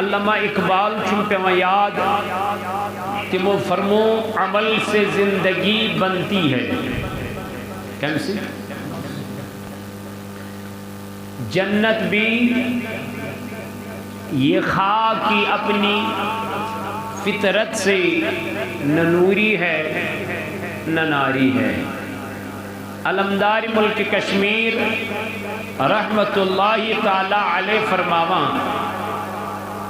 علامہ اقبال چھن پہ یاد تمو فرمو عمل سے زندگی بنتی ہے کم سے جنت بھی یہ خاک کی اپنی فطرت سے نہ نوری ہے نہ ناری ہے. علمدار ملک کشمیر رحمت اللہ تعالی علیہ فرماواں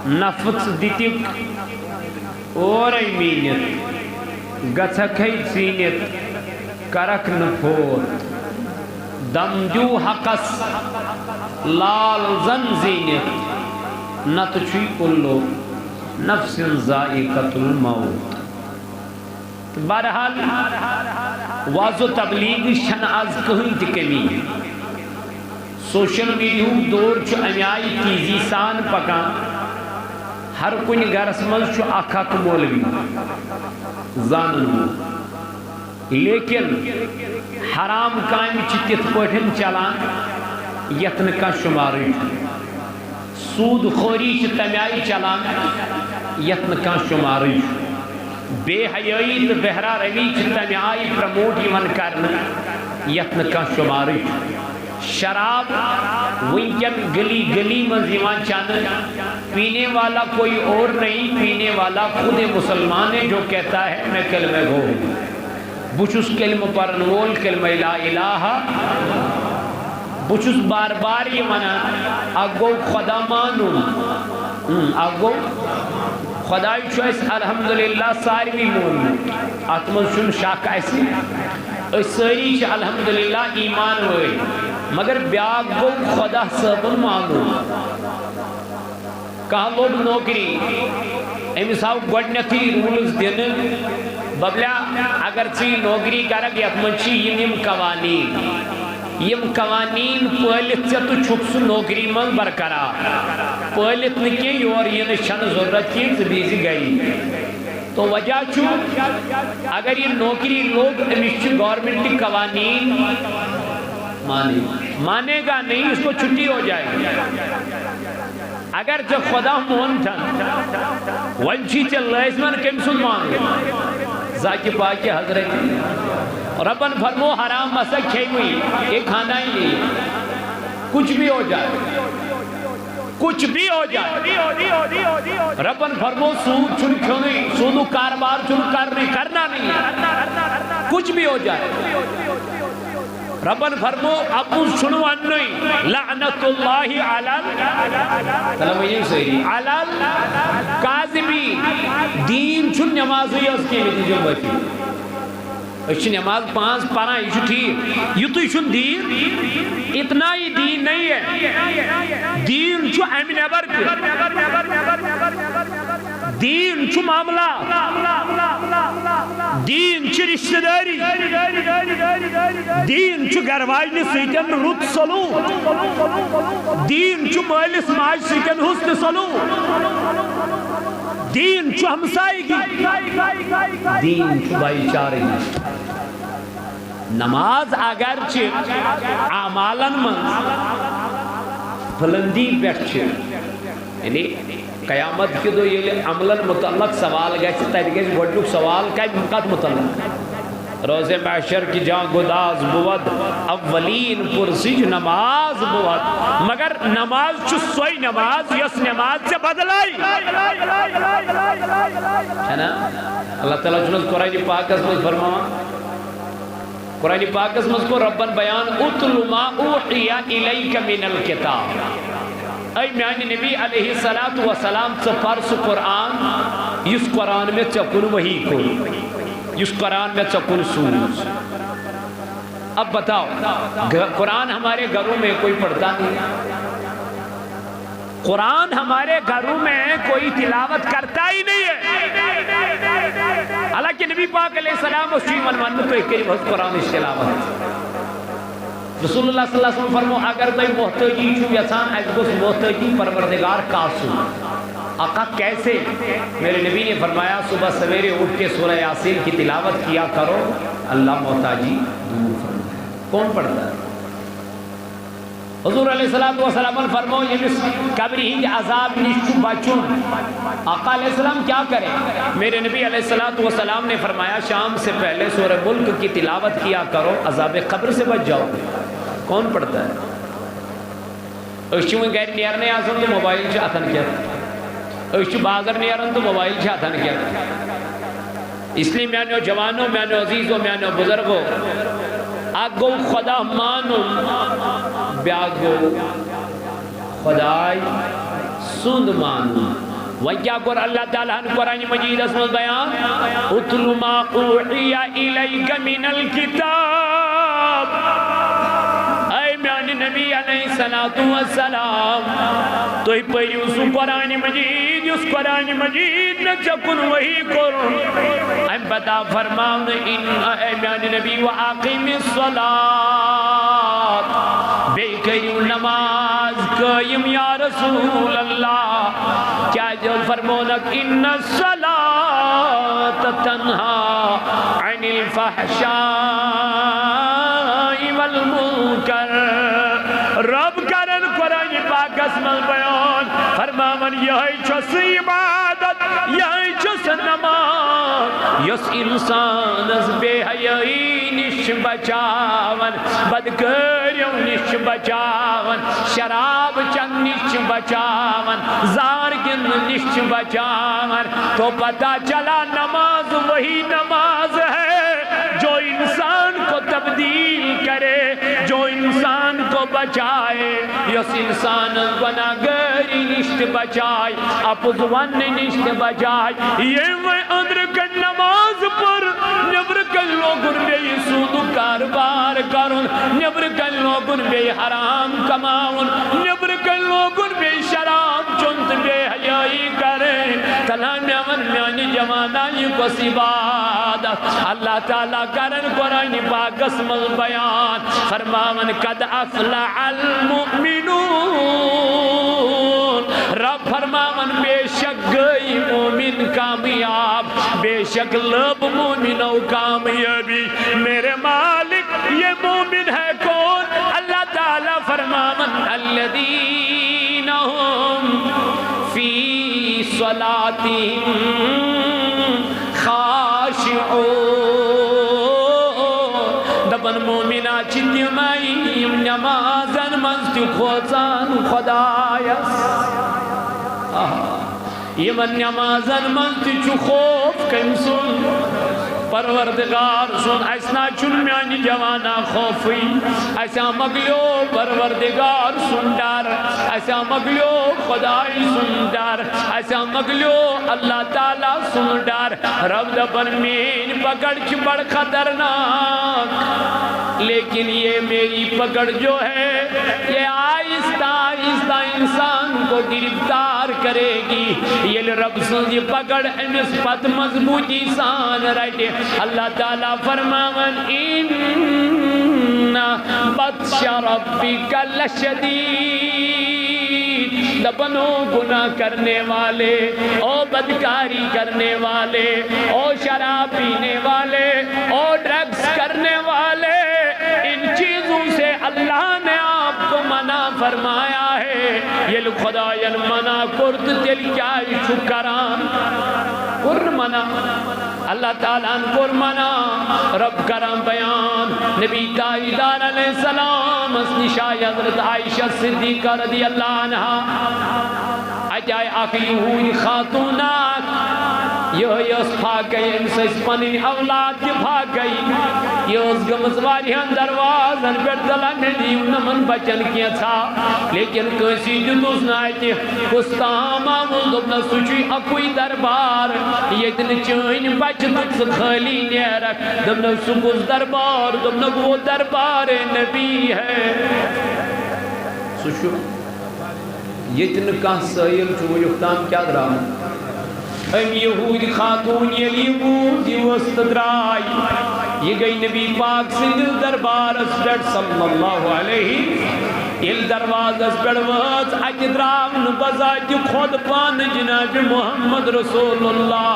نفس دتک اور مینت گھک ژینت کرک نفوت دم جو حقس لال زن زینت نت چھ کلو نفس ذائقۃ الموت. بہرحال واضح تبلیغ چھن آز کہیں تہ کمی. سوشل میڈیا دور امہ آئی تیزی سان پکان. ہر کن گرس مز اخ اخ مولوی زانن وول لیکن حرام کام تت پٹھن چلان یت نہ کانٛہہ شمارٕے. سود خوری تمہ آئی چلان یت نہ کانٛہہ شمارٕے. بے حیائی تو بہرا روی تمہ آئی پرموٹ یوان کرنے یت نہ کانٛہہ شمارٕے. شراب ونکن گلی گلی مز یوان چاندن. پینے والا کوئی اور نہیں، پینے والا خود مسلمان ہے جو کہتا ہے میں کلمہ گو ہوں. بچس کلمہ پرن وول کلمہ لا الہ. بچس بار بار یہ ونان اگو خدا مانون اگو خدای چھو اس الحمدللہ ساروی مون ات من چھن شک اسی ساری چھ الحمدللہ ایمان ہوئی مگر بیاکھ گو خدا صاحبن مانو. کہاں لوگ نوکری امس آو گۄڈنیتھٕے رولز دن ببلیا اگر ژٕ نوکری کرک یتھ منٛز چھِ یم قوانین پٲلِتھ ژےٚ تہٕ چھُکھ سُہ نوکری منٛز برقرار. پٲلِتھ نہٕ کینٛہہ یور یِنٕچ چھنہٕ ضروٗرت کینٛہہ ژٕ بیٖزِ گری. تو وجہ چھُ اگر یہ نوکری لوگ امس چھِ گورنمنٹ قوانین مانے گا نہیں، اس کو چھٹی ہو جائے گی. اگر جو خدا مون تھن ونچی چل لازمن کم سن مانگو ذاکر پاک حضرت ربن فرمو حرام مسا کھیوئی یہ کھانا ہی نہیں. کچھ بھی ہو جائے کچھ بھی ہو جائے ربن فرمو سود چھن کھوئی سودو کاروبار چھن کرنا نہیں. کچھ بھی ہو جائے ربن فرمو ابو سنو انوئی لعنت اللہ علال کاذبی. دین چھن نمازی اس کے لیے جو بچی اچھی نماز 5 پڑھاں یہ ٹھیک یہ تو چھن دین اتنا ہی دین نہیں ہے. دین چھو ایم نیبر دین چھو معاملہ دین چھو رشتہ داری دین چھو گھرواجنہ سیتن رت سلوک دین چھو مالس ماج سیتن حسن سلوک دین چھو ہمسائی کی دین چھو بھائی چارے. نماز اگرچہ اعمالن من بلندی پیٹھ چھ یعنی قیامت کے دو یہ عملن متعلق سوال گئے تیرے گئے گوڑنک سوال کت متعلق روز محشر کی جان گداز بود اولین پرسج نماز بود مگر نماز چھ سوئی نماز یس نماز سے بدلائی ہے نا. اللہ تعالیٰ چنز قرآن پاک اس میں فرماؤں قرآن پاک اس میں ربن بیان اتل ما اوحی الیک من الکتاب. اے میانی نبی علیہ السلام سے فرس قرآن اس قرآن میں چکن وحی کو اس قرآن میں چکن سوز. اب بتاؤ قرآن ہمارے گھروں میں کوئی پڑھتا نہیں. قرآن ہمارے گھروں میں کوئی تلاوت کرتا ہی نہیں ہے. حالانکہ نبی پاک علیہ السلام اس چیز منوانے تو ایک بہت قرآن اس تلاوت. رسول اللہ صلی اللہ علیہ وسلم فرمو اگر تو محتاجی چھو یسان ایسا محتاجی پروردگار کاسو. آقا کیسے؟ میرے نبی نے فرمایا صبح سویرے اٹھ کے سورہ یاسین کی تلاوت کیا کرو اللہ محتاجی دور فرمائے. کون پڑھتا ہے؟ حضور علیہ السلام فرمو یمس قبری ہند عذاب نش بچن آقا علیہ السلام کیا کرے؟ میرے نبی علیہ السلام نے فرمایا شام سے پہلے سورہ ملک کی تلاوت کیا کرو، عذاب قبر سے بچ جاؤ۔ کون پڑھتا ہے؟ اشی وہ گھر نیرنے آسن تو موبائل چھ اتن کیا، اشی بازر نیرن تو موبائل چھ اتن کیا۔ اس لیے میانو جوانوں، میانو عزیزوں، میانو بزرگوں، آگو خدا مانو بیاگو خدای سند مانو۔ وہاں کیا کر اللہ تعالیٰ نے قرآن مجید اسم بیان اتلو ما اوحی الیک من الکتاب، اے میانی نبی علیہ السلام تو ہی پہلی اس قرآن مجید، اس قرآن مجید میں چکن وہی کرن ایم بتا فرماؤں اے میانی نبی وآقیم الصلاة، بے قیو نماز قائم یا رسول اللہ، کیا جو فرمونک ان الصلاة تنہا عن الفحشاء والمنکر۔ رب کرن قرآن پاک اسم بیان فرماون یہی چس عبادت، یہی چس نماز، یس انسان از بے حیائی نش بچاون، بدکریوں نش بچاون، شراب چن نش بچاون، زارگن نش بچاون۔ تو پتہ چلا نماز وہی نماز ہے جو انسان کو تبدیل کرے، جو انسان کو بچائے، یس انسان گناہگاری نشت بچائے، اپز ون نشت بچائے۔ یہ میں اندر کن نماز پر نبر کن لوگن بے سود کاربار کرن، نبر کن لوگن بے حرام کماؤن، نبر کن لوگن بے شراب چنت بے حیائی کریں۔ کلام امن میانی جوانائی کو سبادت اللہ تعالیٰ کرن قرآن پاک اسم البیان فرماون قد افلح المؤمنون، رب فرماون بے شک گئی مومن کامیاب، بے شک لب مومن و کامیابی۔ میرے مالک یہ مومن ہے کون؟ اللہ تعالیٰ فرماون الذین هم فی صلاتہم خاشعون، دبن مومنہ چتیمائیم نمازن منزتی خوزان خدایس، یمن نمازن منزتی چو خوف کم سن پروردگار سن، ایسنا چن میانی جوانا خوفی، ایسا مگلیو پروردگار سن ڈار، ایسا مگلیو خدای سن ڈار، ایسا مگلیو اللہ تعالیٰ سن ڈار۔ رب دبن مین پکڑ چھ بڑھ خطرناک، لیکن یہ میری پکڑ جو ہے یہ آہستہ آہستہ انسان کو گرفتار کرے گی۔ یہ رب سن یہ پکڑ امس پت مضبوطی سان رہتے۔ اللہ تعالیٰ فرماون ان بطش ربک لشدید، دبنو گناہ کرنے والے، او بدکاری کرنے والے، او شراب پینے والے، او ڈرگز کرنے والے، ان چیزوں سے اللہ نے آپ کو منع فرمایا ہے۔ یہ لوگ خدایان منع کرد دل کیا شکران کر منع، اللہ تعالیٰ کر منع۔ رب کرم بیان نبی تائیدار علیہ السلام اسنشائی حضرت عائشہ صدیقہ رضی اللہ عنہ اجائے آخی ہوئی خاتونات، یہ اس بھاگ گئی ان سے اس پنی اولاد کی بھاگ گئی، یہ اس گمزواری ہم دروازن پر دلہ میں دیو نمن بچن کیا تھا، لیکن کسی جدوز نہ آئی تھی کستام آمول دبنا سوچی اکوئی دربار، یہ دن چین بچ دکس خالی نیرک، دبنا سکوز دربار، دبنا وہ دربار نبی ہے۔ سوچو یہ دن کہاں سائل چھو یختان کیا درام ام یہود خاتون یلیمون دی وسط درائی، یہ گئی نبی پاک سندھ دربار اسپیٹ صلی اللہ علیہ یہ درواز اسپیٹ وز اکی درام نبزائی خود پان جناب محمد رسول اللہ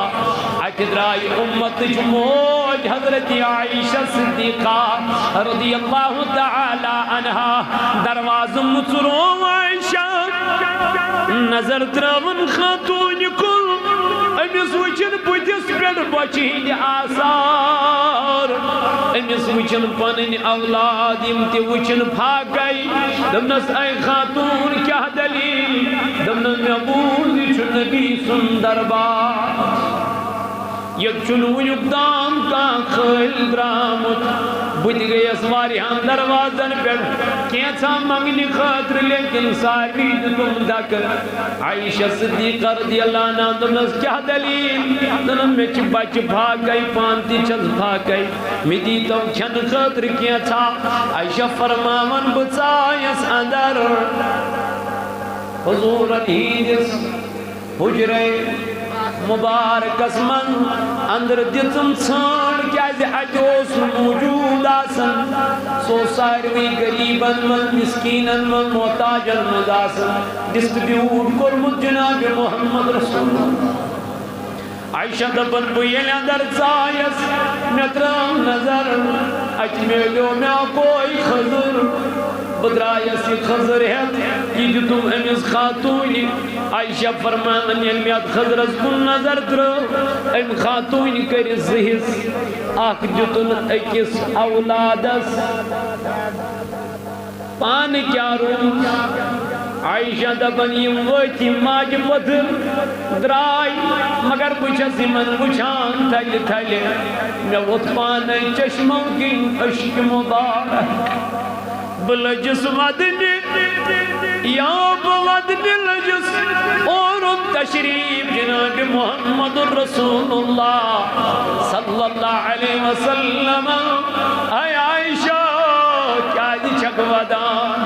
اتدرائی امت موج حضرت عائشہ صدیقہ رضی اللہ تعالی عنہ دروازہ مصرو عائشہ نظر تراون خاتون کل امس وچن بتس پہ بچہ ہند آثار امس وچن پنن اولاد یم تہ وچن پھاگئی دمنس اے خاتون کیا دلیل دمن مے بوز چھ نبی سن دربار یک ونیک تام کان خیل درامت بت گیس واریاں دروازن پہ کینچا منگنی خاطر لیکن ساری دتم دکر عائشہ صدیقہ رضی اللہ عنہ دمس کیا دلیل دنم میں چھ بچ بھاگ گئی پانتی چل بھاگ گئی میں دیتا ہوں کھن خاطر کینچا عائشہ فرماون بچایس اندر حضورت ہیدس حجرے مبارک اسمن اندر دتم ژھانڈ کیازِ اتہِ اوس موجود آسان سو ساروی غریبن من مسکینن من محتاجن من آسان ڈسٹریبیوٹ کورمت جناب محمد رسول اللہ عائشہ دپن بہ ییٚلہِ اندر ژایس مےٚ ترٲو نظر اتہِ میلیو مےٚ کوئی خضر بہٕ درٛایس یہِ خضر ہٮ۪تھ یہِ دِتُم أمِس خاتوٗنہِ عائشہ فرمان ییٚلہِ مےٚ اتھ خضرس کُن نظر ترٲو أمۍ خاتوٗنہِ کٔرِس زٕ حِصہٕ اکھ دِتُن أکِس اولادس پانہٕ کیٛاہ روٗد عائشہ دپن یم وٲتۍ ماجہِ پٔتھٕر درٛاے مگر بہٕ چھَس یِمن وٕچھان تھلہِ تھلہِ مےٚ ووٚتھ پانے چشمو کِنۍ اشکہِ مُبارک بہٕ لٔجِس ودنہِ یا بہٕ ودنہِ لٔجِس اورُن تشریف جناب محمد رسول اللہ صلی اللہ علیہ وسلم اے عائشہ کیازِ چھکھ ودان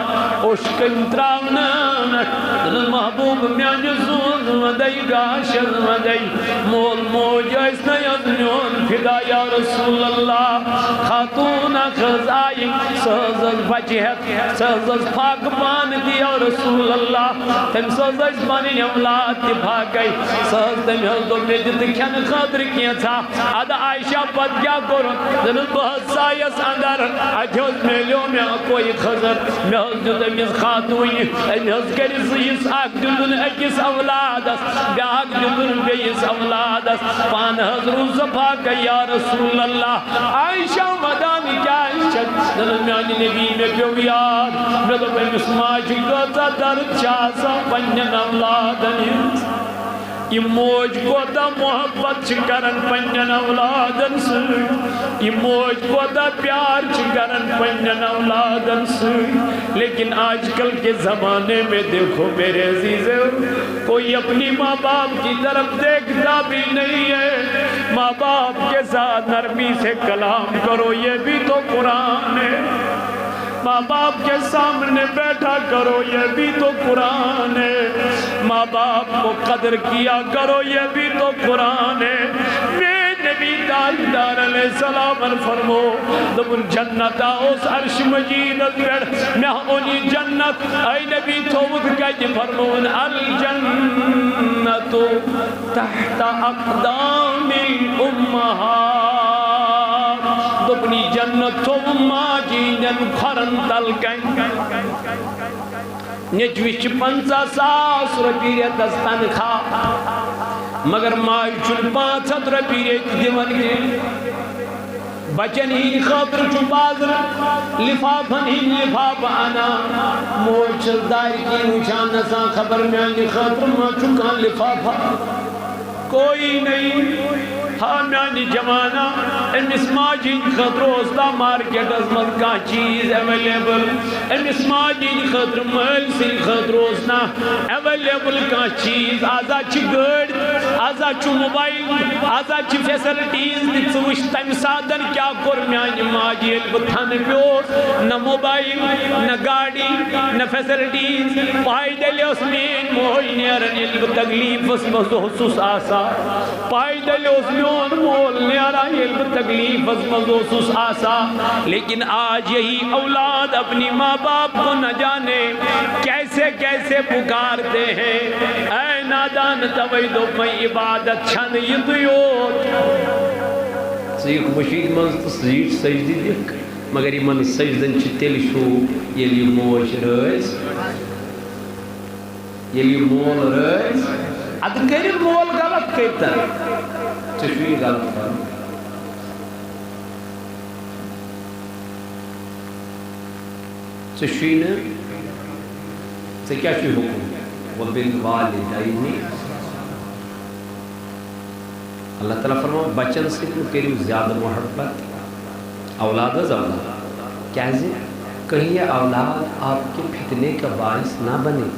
اوشکن تراونن محبوب میانہِ سوز ودائی گاشن ودائی مول موج ٲسۍ نَے حظ میون فدا یا رسول اللہ خاتون اکھ آئی سۄ حظ ٲس بچہِ ہٮ۪تھ سۄ حظ ٲس پھاکہٕ پانہٕ تہِ یا رسول اللہ تٔمِس حظ ٲسۍ پنٕنۍ اولاد تہِ پھاکَے سۄ حظ تٔمۍ حظ دوٚپ مےٚ دِ تہٕ کھٮ۪نہٕ خٲطرٕ کینٛژھا اَدٕ عائشہ پتہٕ کیٛاہ کوٚرُن دپُن بہٕ حظ ژایس اندر اتہِ حظ میلیو مےٚ کوئی خضر مےٚ حظ دیُت أمِس خاتوٗنہِ أمۍ حظ کٔرِس زٕ حِصہٕ اکھ دیُتُن أکِس اولادس بیٛاکھ دیُتُن بیٚیِس اولادس پانہٕ حظ روٗز سۄ پھاکَے یا رسول اللہ عائشہ ودان کیٛازِ چھکھ دپُن میانہِ نبی مےٚ پیوٚو یاد مےٚ دوٚپ أمِس ماجہِ کۭژاہ درد چھِ آسان پنٛنٮ۪ن اولادن ہِنٛز یہ موج کوتا محبت چھ کرن پنجن اولادن سۭتۍ یہ موج کوتا پیار چھ کرن پنجن اولادن سۭتۍ لیکن آج کل کے زمانے میں دیکھو میرے عزیزو کوئی اپنی ماں باپ کی طرف دیکھتا بھی نہیں ہے ماں باپ کے ساتھ نرمی سے کلام کرو یہ بھی تو قرآن ہے ماں باپ کے سامنے بیٹھا کرو یہ بھی تو قرآن ہے ماں باپ کو قدر کیا کرو یہ بھی تو قرآن ہے میرے نبی تاجدار علیہ السلام فرمو دبن جنت اس عرش مجید پر میں ہونی جنت اے نبی توبت کہتے فرمون الجنت تحت اقدام الامہات دبنی جنت تو ماجین کھرن تل گئیں نیچوش 50,000 روپی ریتس تنخواہ مگر ماج چھن 500 روپی ریت دیون گے بچن ہی خاطر چھو بازر لفافن ہی لفاف آنا موج چھل دائر کی نشان نسا خبر میں آنگی خاطر ماں چکان لفافا کوئی نہیں ہاں میانی جمانہ امس ماجین خطر اوستا مارکیٹ از مد کا چیز اویلیبل امس ماجین خطر مل سن خطر اوسنا اویلیبل کا چیز آزا چھ گڑ آزا چھ موبائل آزا چھ فیسلٹیز نتسوش تم سادن کیا کور میانی ماجین بتھان پیوس نہ موبائل نہ گاڑی نہ فیسلٹیز پائی دلی اس مین موئی نیرن علم تکلیف اس محسوس آسا پائی دلی اس مین مول نیارا علم تکلیف از مزوسوس آسا لیکن آج یہی اولاد اپنی ماں باپ کو نہ جانے کیسے کیسے پکارتے ہیں اے نادان توئی دو میں عبادت چھن یتیوت سیک مشید من سیٹ سجدی دیکھ مگر یہ من سجدن چھ تیل شو یلی موش رئیس یلی مول رئیس اد کری مول غلط کیتا چشوی غلط کر چشوی نے سے کیا چوی حکم وَبِالْوَالِدَيْنِ اللہ تعالیٰ فرماؤ بچن سے کریو زیادہ محبت اولاد کیسے کہیں یہ اولاد آپ کے فتنے کا باعث نہ بنے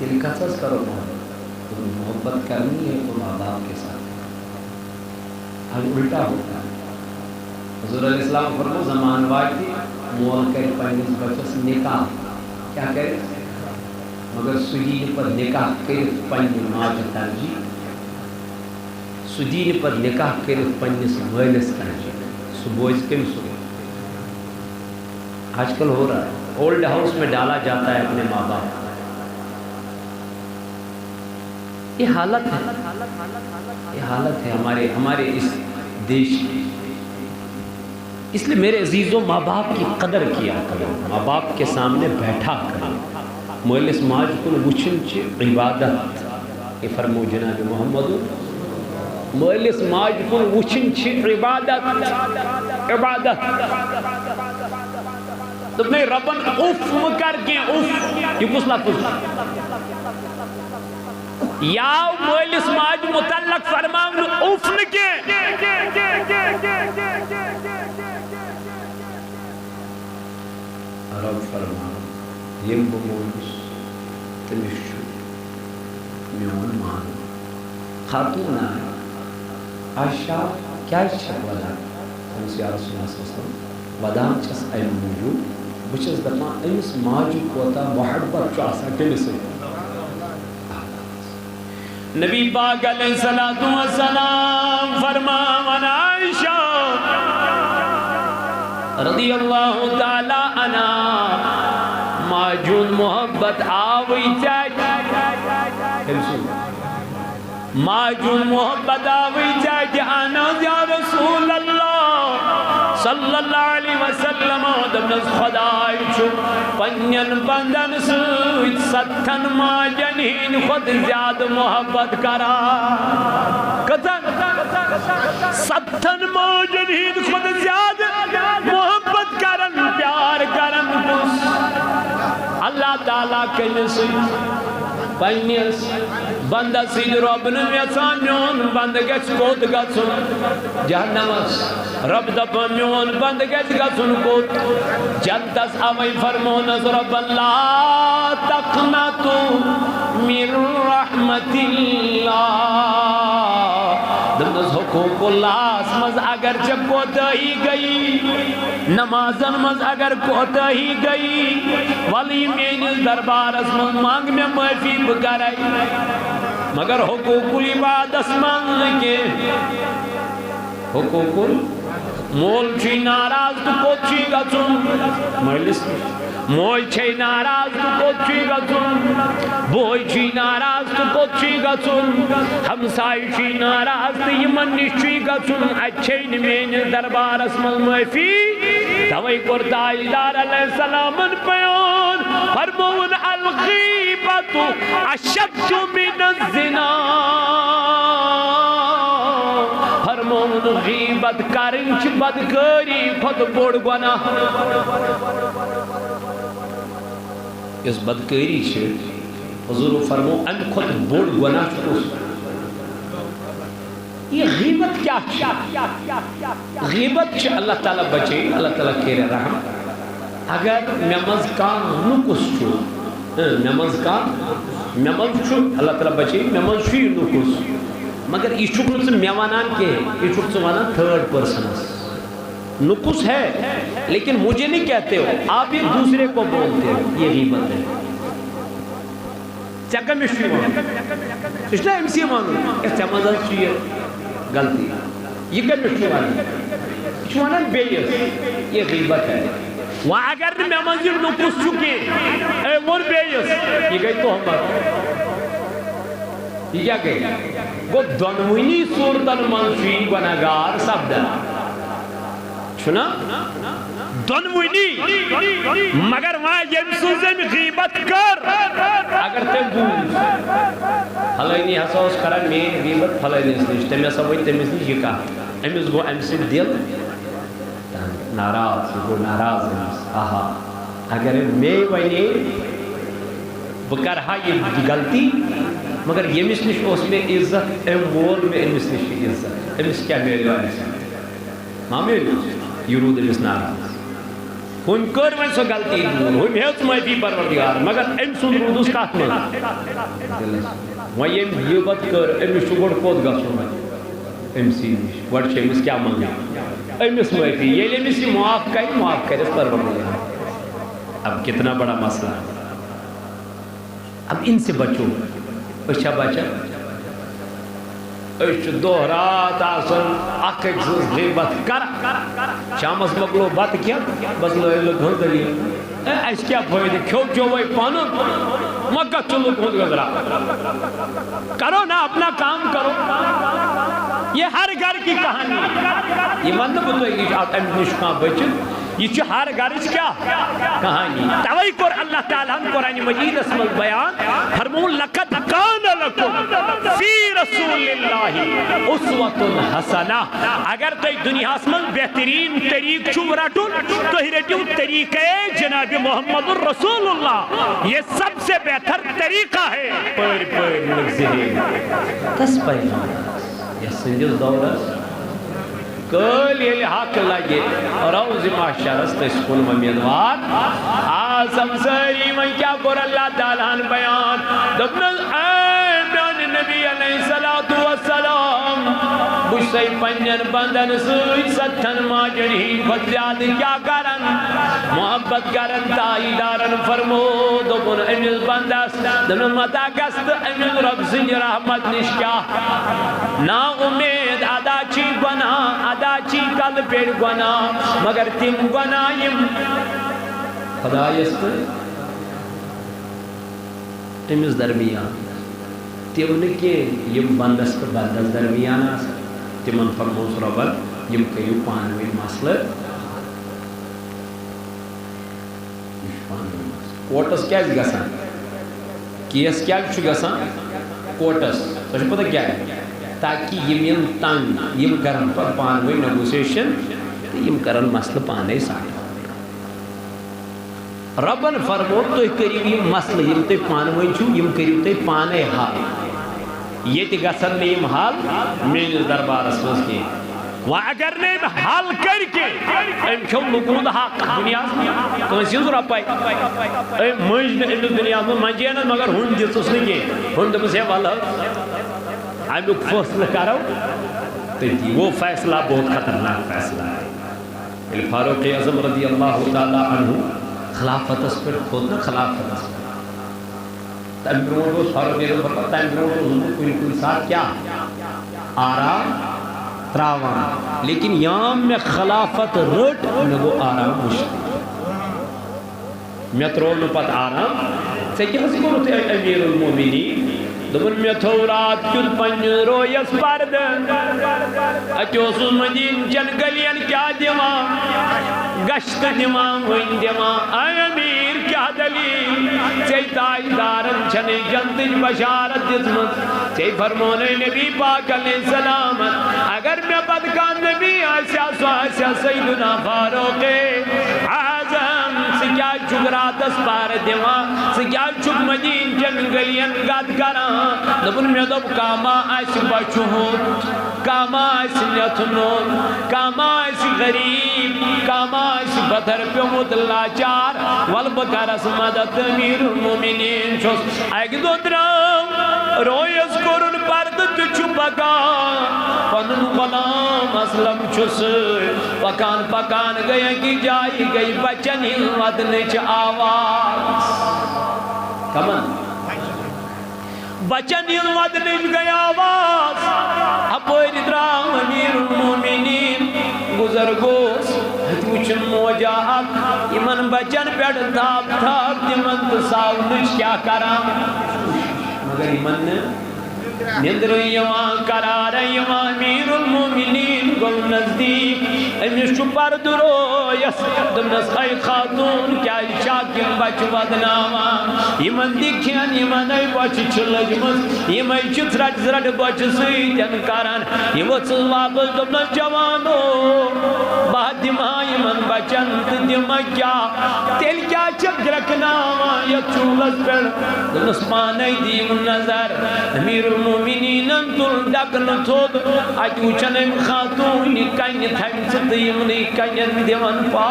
دل کا سز کرو محبت کرنی ہے تو ماں باپ کے ساتھ آج الٹا ہوتا ہے حضور علیہ السلام فرماؤ زمان واقعی مول کرے پہنیس بچس نکاح کیا کرے مگر سدین پر نکاح کرت پننہِ ماجہِ ترجیح سدین پر نکاح کرت پننس مالس ترجیح سو بوجھ کم سو آج کل ہو رہا ہے اولڈ ہاؤس میں ڈالا جاتا ہے اپنے ماں باپ یہ حالت ہے ہمارے اس دیش کی اس لیے میرے عزیزوں ماں باپ کی قدر کیا کرو ماں باپ کے سامنے بیٹھا کرو مولس ماج کن وچھن چھ عبادت یہ فرمو جناب محمد مولس ماج کن وچھن چھ عبادت تو میں ربن اف مکر کے اف یہ کس لفظ یا مولس ماج متعلق فرمان اف نکے رب فرمان یم بمونس تمش میون مان خاتون آئے عائشہ کیا چھت ودا ہمس یا رسول اللہ صلی اللہ علیہ وسلم ودان چس ایم موجود بچس دپان امس ماجو کوتا محبت چو آسا کمس نبی پاک علیہ السلام فرمان عائشہ رضی اللہ تعالی عنہ ماجون محبت آوئی ماجون محبت آوئی چاہیے آنا یا رسول اللہ صلی اللہ علیہ وسلم دمنز خدای چھو پنین بندن سوچ ستن ماجن ہین خود زیادہ محبت کرا کتن ستن ماجن ہین خود زیادہ محبت کرن پیار کرن اللہ تعالیٰ کے سوچ پنیس بندہ سید رب نمیسان میون بند گیس کود گسن جہنمس رب دپا میون بند گیس گسن کود جدس آوئی فرمونس رب اللہ تقنطو من رحمت اللہ دمدس حقوق اللہ اسمز اگر جب کوتاہی گئی نمازن مز اگر کوتاہی گئی ولی مینس دربار اسمز مانگ میں معافی بکرائی مگر حقوق العباد اسمان لکے حقوق مول چی ناراض تو کوچی گا چون مجلس موئی چی ناراض تو کوچی گا چون بوئی چی ناراض تو کوچی گا چون ہمسائی چی ناراض تو یمن نشچی گا چون اچھے نمین دربار اسمان معافی توئی قرطائی دار علیہ السلام پیون فرمون الغیبت اشد من الزنا فرمون غیبت کرنچ بدکاری خود بوڑ گناہ اس بدکاری چھے حضور فرمو ان خود بوڑ گناہ چھوس یہ غیبت کیا چھے غیبت چھے اللہ تعالیٰ بچے اللہ تعالیٰ کہہ رحم اگر میمز کا نکس چھو میمز کا میمز چھو اللہ تعالیٰ بچے میمز چھو نکس مگر یہ چھو کنس میوانان کے یہ چھو کنس وانا تھرڈ پرسنس نکس ہے لیکن مجھے نہیں کہتے ہو آپ ایک دوسرے کو بولتے ہو یہ غیبت ہے چکا میں شوی مانو اس نے امسی مانو اس چمازہ چیئے غلطی یہ کیا میں شوی مانو شوانا بیس یہ غیبت ہے وہاں اگر میں منظر نکس چکے اے ون بیس یہ گئی تو ہم یہ کیا کہے گو دونوینی صورتن منفی گناہگار سبدا چھنا دونوینی مگر وہاں یم غیبت کر اگر تم بوز فلانی ہسا اس کران مین غیبت فلانی اس نش تم ہسا وی تمس نش یہ کہا امس گو ام سن دل ناراض گو ناراض امس آہا اگر میں ونی بہ کرہا یہ غلطی مگر یمس نش اس میں عزت ام وول میں امس نش عزت امس کیا میلو امس ما میلو یہ رود امس ناراض ہن کر وۄنۍ سۄ غلطی دوٗر ہُمۍ ہیوٚت معٲفی پروردگار مگر أمۍ سُنٛد روٗدُس کتھ منٛز وۄنۍ ییٚمۍ غیبت کٔر أمِس چھُ گۄڈٕ کوٚت گژھُن وۄنۍ أمسٕے نِش گۄڈٕ چھِ أمِس کیٛاہ منٛگُن أمِس معٲفی ییٚلہِ أمِس یہِ معاف کَرٮ۪س پروردگار اب کتنا بڑا مسئلہ اب ان سے بچو أسۍ چھا بچان أسۍ چھِ دۄہ رات آسان اکھ أکۍ سٕنٛز غیبت کران شامس مۄکلو بتہٕ کھٮ۪تھ بس لٲگۍ ہُنٛد دٔلیٖل اَسہِ کیٛاہ فٲیدٕ کھیوٚو چیوٚوَے پنُن وۄنۍ کتھ چھُ لُکھ ہُنٛد گٔنٛزراوان کرو نا اپنا کام کرو یہ ہر گھر کی کہانی یہ ونہٕ بہٕ تۄہہِ یہِ چھُ اَمہِ نِش کانٛہہ بٔچِتھ یہ چھُ ہر گھرٕچ کیٛاہ کہانی توے کوٚر اللہ تعالیٰ ہن قرآنِ مجیدس منٛز بیان فرمون لقد کان لکم فی رسول اللہ اسوۃ حسنہ اگر تۄہہِ دنیاہس منٛز بہترین طریقہٕ چھُو رٹُن تُہۍ رٔٹِو طریقے جناب محمد الرسول اللہ یہ سب سے بہتر طریقہ ہے پٔرۍ پٔرۍ لٔگۍ ذہن کس پیغامبرس یتھ سٕنٛدِس دورس کل ییٚلہِ حق لگہِ روزِ محشرس تٔسۍ کُن امیدوار آسم سٲری وۄنۍ کیٛاہ کوٚر اللہ تعالیٰ ہن بیان دوٚپنس اے میانہِ نبی علیہ الصلوۃ والسلام بہٕ چھُسے پننٮ۪ن بندن سۭتۍ 70 ماجن ہٕنٛدۍ کھۄتہٕ زیادٕ کیٛاہ کران محبت کران تائی دارن فرمو دوٚپُن أمِس بندس دوٚپُن متا گژھ تہٕ أمِس رۄب سٕنٛدِ رحمت نِش کیٛاہ نا اُمید ادا چھی گۄناہ ادا چھی کل پیڑ گناہ مگر تم گناہ یم خدایس تہٕ أمِس درمیان تم نہٕ کینٛہہ یم بندس تہٕ بندس درمیان آسان تمن فرموس رۄبن یم کٔرِو پانہٕ ؤنۍ مسلہٕ کوٹس کیٛازِ گژھان کیس کیٛازِ چھُ گژھان کوٹس تۄہہِ چھو پتہ کیٛاہ تاکہ یم ین تنگ یم کرن پتہٕ پانہٕ ؤنۍ نیگوسیشن تہٕ یم کرن مسلہٕ پانے سالو ربن فرمو تُہۍ کٔرِو یم مسلہٕ یم تُہۍ پانہٕ ؤنۍ چھِو یم کٔرِو تُہۍ پانے حل ییٚتہِ گژھن نہٕ یم حل میٲنِس دربارس منٛز کینٛہہ وۄنۍ اگر نہٕ أمۍ حل کٔرۍ کینٛہہ أمۍ کھیوٚو لُکہٕ ہُنٛد حق دُنیاہس منٛز کٲنٛسہِ ہٕنٛز رۄپے أمۍ مٔنٛج نہٕ أمِس دُنیاہس منٛز منٛجینس مگر ہُنۍ دِژٕس نہٕ کینٛہہ ہُنۍ دوٚپُس ہے وَلہٕ حظ امیُک فٲصلہٕ کرو تٔتی وہ فیصلہ بہت خطرناک فیصلہ ہے ییٚلہِ فاروق اعظم رضی اللہ تعالیٰ عنہ خلافتس پٮ۪ٹھ کھوٚت نا خلافتس پٮ۪ٹھ تمہِ برونٛٹھ اوس فاروق اعظم فرماوان تمہِ برونٛٹھ اوسُس بہٕ کُنہِ ساتہٕ کیٛاہ آرام تراوان لیکن یام میں خلافت رٹ مےٚ گوٚو آرام مُشکل مےٚ ترٛوو نہٕ پتہٕ آرام ژےٚ کیٛاہ حظ کوٚرُتھ أمیٖر المومنیٖن دوٚپُن مےٚ تھوٚو رات کیُتھ پنٛنِس رویس پردٕ اَتہِ اوسُس مدیٖنہٕ چٮ۪ن گلین کیٛاہ دِوان گشتہٕ دِوان وٕنۍ دِوان اے أمیٖر کیٛاہ دٔلیٖل ژےٚ تاج دارن چھنہٕ جنتٕچ بشارت دِژمٕژ ژےٚ فرمونَے نبی پاک علیہ السلام اگر مےٚ پتہٕ کانٛہہ نبی آسہِ ہا سُہ آسہِ ہا سیدنا فاروق اعظم ژٕ کیٛازِ چھُکھ راتس پہرٕ دِوان ژٕ کیٛازِ چھُکھ مدیٖنہٕ چٮ۪ن گلین گد کران دوٚپُن مےٚ دوٚپ کانٛہہ ما آسہِ بچہٕ کانٛہہ ما آسہِ نٮ۪تھنُن کانٛہہ ما آسہِ غریٖب کانٛہہ ما آسہِ پتھر پیوٚمُت لاچار وَلہٕ بہٕ کرس مدد أمیٖر المومنیٖن چھُس اکہِ دۄہ درٛاو رویس کوٚرُن پردٕ تہِ چھُ پکان پنُن غلام اسلم چھُ سۭتۍ پکان پکان گٔے أکِس جایہِ گٔے بچن ہِنٛز ودنٕچ آواز کمن بچن ہِنٛز ودنٕچ گٔے آواز اپٲرۍ درٛاو أمیٖر المومنیٖن گُزر گوس اَتہِ وٕچھُن موجا اکھ یِمن بچن پٮ۪ٹھ تھپھ تھپھ تِمن تہٕ ساونٕچ کیٛاہ کران مگر یِمن نہٕ نندر یوان قرار یوان امیر المومنین گل نزدیک امس چھ پرد رویس دمنس اے خاتون کیا شاکم بچ ودناوان یمن دکھین یمن اے بچ چھ لجمس یم چھ تھرٹ زرٹ بچ سیتن کران یم وچ واپس دمنس جوانو بہت دما یمن بچن تو دما کیا تیل کیا چھ گرکناوان یہ چولس پر دمنس پانے دیم نظر امیر المومنین تل ڈکن تھود ات وچن ام خاتون کن تھمت یمنی کن دیون پا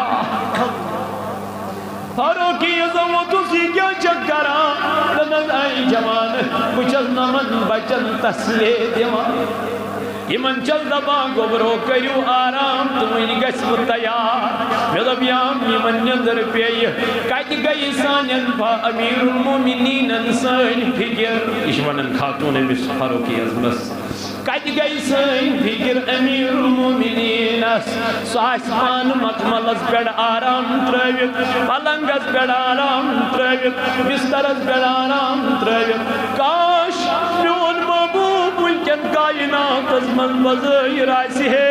فاروقی عظمت سی کیا چکران دمن اے جوان بچس نمن بچن تسلے دیوان یمن چل دبان گبرو کریو آرام تمہیں گسو تیار میں دبیام یمن نندر پیئی کت گئی سانین پا امیر المومنین سین فکر اشوانن خاتون امس فاروقی عظمت کت گئی سین فکر امیر المومنین ساس پان مکملس پیڑ آرام ترویت پلنگس پیڑ آرام ترویت بسترس پیڑ آرام ترویت کاش میون محبوب ونکن کائنات من وزیر آسی ہے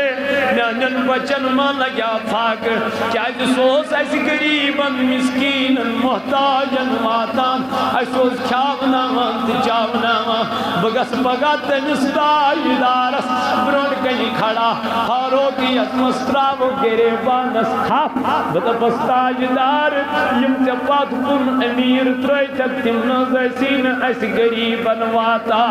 میانن بچن ما لگیا پھاک کیا سوس ایس گریبن مسکینن محتاجن واتان ایسوس کھاوناوان تجاوناوان بگس بگت نستائی دارس برون کہیں کھڑا فاروقی مستراو گریبانس کھاپ بدا بستائی دار یم جبات کن امیر ترائی تک تم نزیسین ایس گریبن واتا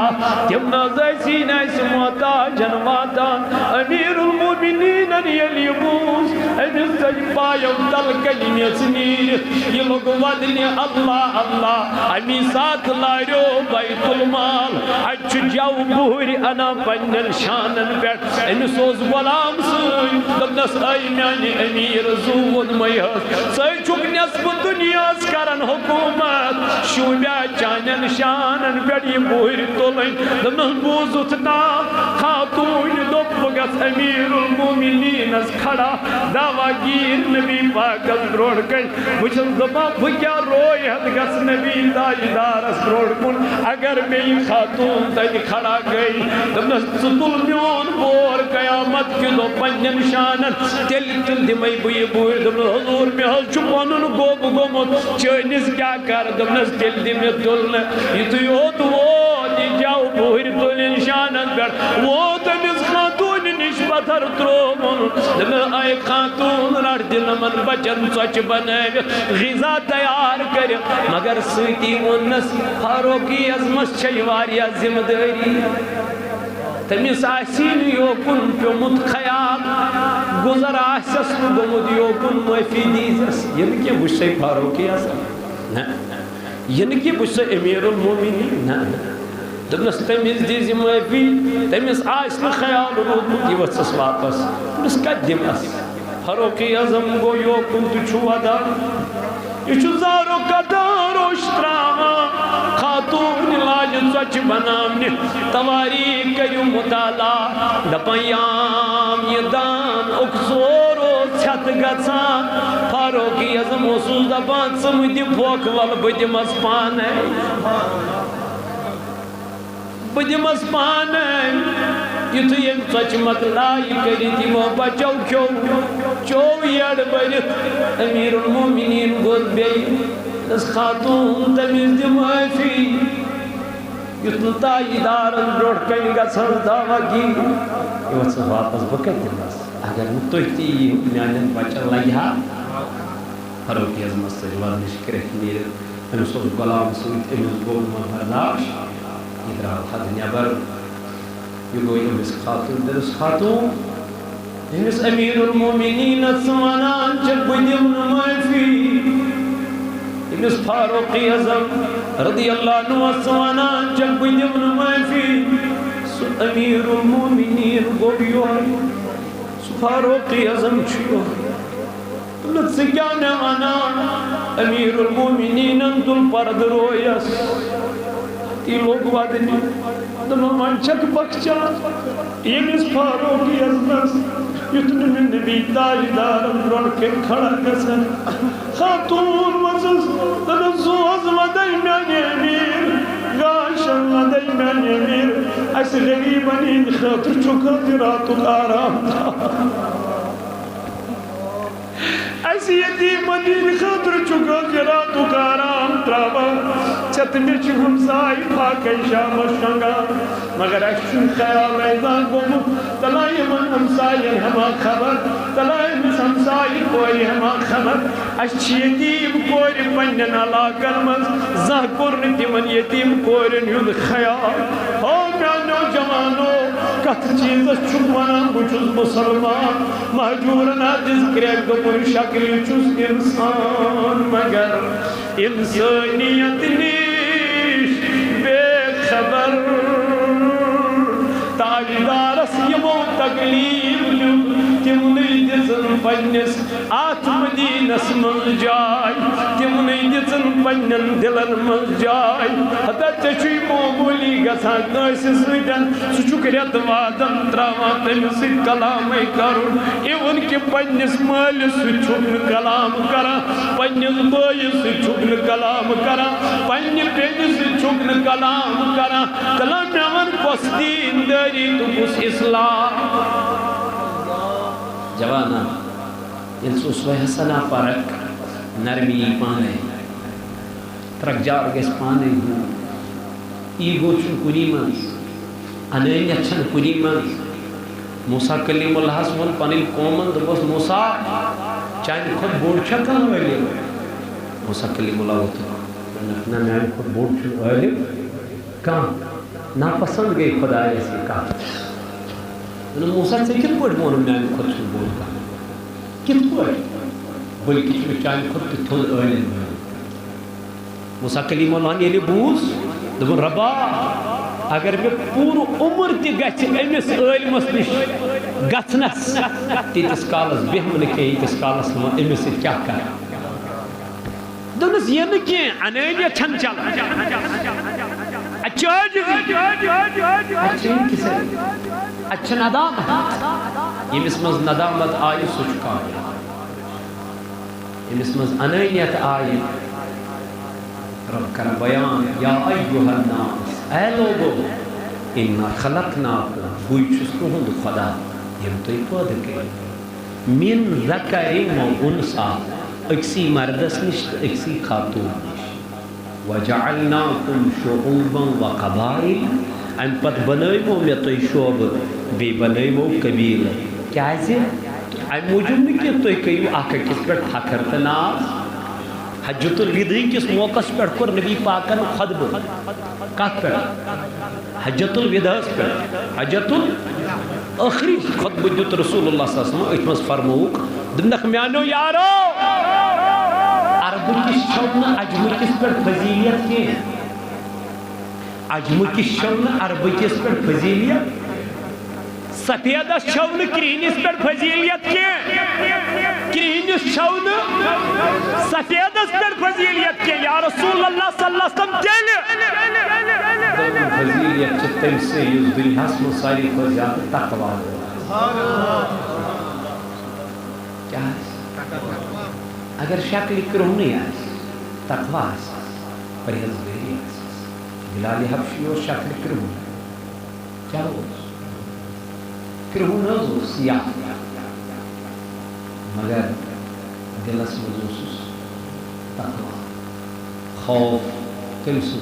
تم نزیسین ایس محتاجن واتان امیر المومنین یلی بوز امیر سجپایو دل کلمیت نیر یہ لوگ ودنی اللہ اللہ امی ساتھ لائیو بیت المال اچھ جاو بوری انا پنن شانن پیٹ امی سوز غلام سوئی دبنس ائی میانی امیر زون میہت سوئی چک نصب دنیاز کرن حکومت شوبیا چانن شانن پیٹ یہ بوری تولین دبنس بوز اتنا خاتون دوپگس امیر المومنین از کھڑا دعویٰ گیر نبی پاکت روڑ کر بچن دبا بھگیا روئی حد گس نبی دائی دارس روڑ کن اگر میں خاتون تین کھڑا گئی دبنس ستل میون بور قیامت کی دو پنجن شانن تیل تل دمائی بوئی بوئی دبنس حضور میں حل چپانن گوب گومت چینس کیا کر دبنس تیل دمی تلن یہ تو یود وہ دی جاؤ بوئی تلن شانن پر وہ تمیز خاتون نشبتر ترومن دبنس آئی خاتون رڑ دل من بچن سوچ بنے غذا تیار کر مگر سیتی ونس فاروقی عظمت چھواریا ذمہ داری تمیس آسین یوکن پیومت خیال گزر آسس گمد یوکن معافی دیزس یہ کی بشے فاروقی عظم یہ کی بشے امیر المومنین دبنس تمیز دیزی معافی تمیز آسن خیال رود یہ وچس واپس دبنس قدمس فاروقی عظم گو یوکن تو چھودا یہ چھو زارو قدار اشتراما خاتون لاج سوچ بنامنی تواریخ کریو مطالعہ دپیام یہ دان اکزورو چھت گژھان فاروقی عظم اوسُس دپان ژٕ مہٕ دِ پھوکھ وَلہٕ بہٕ دِمس پانے بہٕ دِمس پانے یُتھُے یم ژۄچہِ مۄکلایہِ کٔرِتھ یِمو بچو کھیو چوو یڈ بٔرِتھ امیر المومنین گوٚژھ بیٚیہِ دس خاتون تٔمِس دِ معٲفی یُتھ نہٕ تایہِ دارن برٛونٛٹھ کَنہِ گژھن دعوا کِہیٖنۍ یہِ وَژھ واپس بہٕ کَتہِ دِمس اگر نہٕ تُہۍ تہِ یِیِو میانٮ۪ن بچن لگہِ ہا فاروقی عظمت سۭتۍ ورنِش کٔرِتھ نیٖرِتھ أمِس اوس غلام سۭتۍ أمِس گوٚو نہٕ برداش یہِ درٛاو حد نٮ۪بر یہ گوئی امس خاتون درس خاتون امس امیر المومنین سوانان چک بدیم نمائفی امس فاروقی عظم رضی اللہ عنہ سوانان چک بدیم نمائفی سو امیر المومنین گوئی سو فاروقی عظم چھو لت سکیانے وانا امیر المومنین دل پرد رویس تی لوگ وادنی دنو منچک بخشان یمس فاروقی عظمت یتن من نبی تاجدارم برون کے کھڑا گسن خاتون وزز دنو زو عظمت ایمان امیر گاشن مدی من امیر مدین خاطر چکا رات آرام ایسی یتیم مدین خاطر چکا رات آرام تراوا چتمچ ہمسائی پاکی شام شنگا مگر اکشن خیال ایزان گمو تلائی من ہمسائی ہما خبر تلائی من ہمسائی کوئی ہما خبر اچھی یتیم کوئی پنن علاقن من زہکر تمن یتیم کوئی نیون خیال ہو میانو جوانو کت چیز چھپانا بچوز مسلمان مہجورنا ذکر گمو شکل چوز انسان مگر انسانیت نیش بے خبر تاجدارس یمو تکلیف تمنی دزن پنس آتم دینس من جائی تمنی دزن پنن دلن من جائی حتی چچوی معمولی گسان ناس سیدن سچک ریت وادن تراوان تمس کلام کرن ایون کی پنس مال سچکن کلام کرا پنس بائی سچکن کلام کرا پنس پین سچکن کلام کرا کلام نوان پستین داری تو اس اسلام جوانا انسو سوہ حسنا پرک نرمی پانے ترک جار گیس پانے ہوں ایگو چن کنی منز انینی اچھن کنی منز موسیٰ کلیم اللہ سبحان پانیل قومن دبس موسیٰ چاہیے خود بوڑ چھکن ویلے موسیٰ کلیم اللہ ہوتا نفنا میں خود بوڑ چھکن ویلے کہاں ناپسند گئی خدا ایسی کہا موسیٰ سے کت پوٹ مونم میں خود چھو بول کہا کت پوٹ بلکہ چھو چاہیے خود تھوڑ ویلے موسیٰ کلیم اللہ نے بوز دبن ربا اگر میں پور عمر تی گچھ امس علمس نش گھنس تیتس کالس بہم نکے تیتس کالس امس کیا کر دنس یہ نکی انیلیہ چھن چل اچھا اچھا ندامت یمس مز ندامت آئی سچکا یمس مز انیلیت آئی رب کر بیان یا ایوہ الناس اے لوگو انا خلقناکم بوئی چھس تہند خدا یم توی پود کے من ذکر و انسا اکسی مردس نشت اکسی خاتون نشت وجعلناکم شعوبا و قبائل ان پت بنائیمو میں توی شعب بی بنائیمو قبیل کیازے اے موجود نکی توی کئیو آکا کس پر تھاکرتناز حجت الوداع کس موقع پر کر نبی پاکن خطبہ کت پر حجت الوداع پر حجت آخری خطبہ دیت رسول اللہ صلی اللہ علیہ وسلم اتمس فرموک دمدخ میانو یارو عرب کس شون عجم کس پر فضیلیت کے عجم کس شون عرب کس پر فضیلیت سفید شون کرینس پر فضیلیت کے کرینس شون سفید پر فضیلیت کے یا رسول اللہ صلی اللہ علیہ وسلم دل فضیلیت چتم سے یہ دنیا سے ساری کو زیادہ تقوی کیا ہے اگر شکل کروں نہیں ہے تقوی ہے پرہیزگاری ہے بلال حبشی اور شکل کروں کیا ہو کروں نہ سیاہ مگر دلس مزوسس تقوی خوف تمسو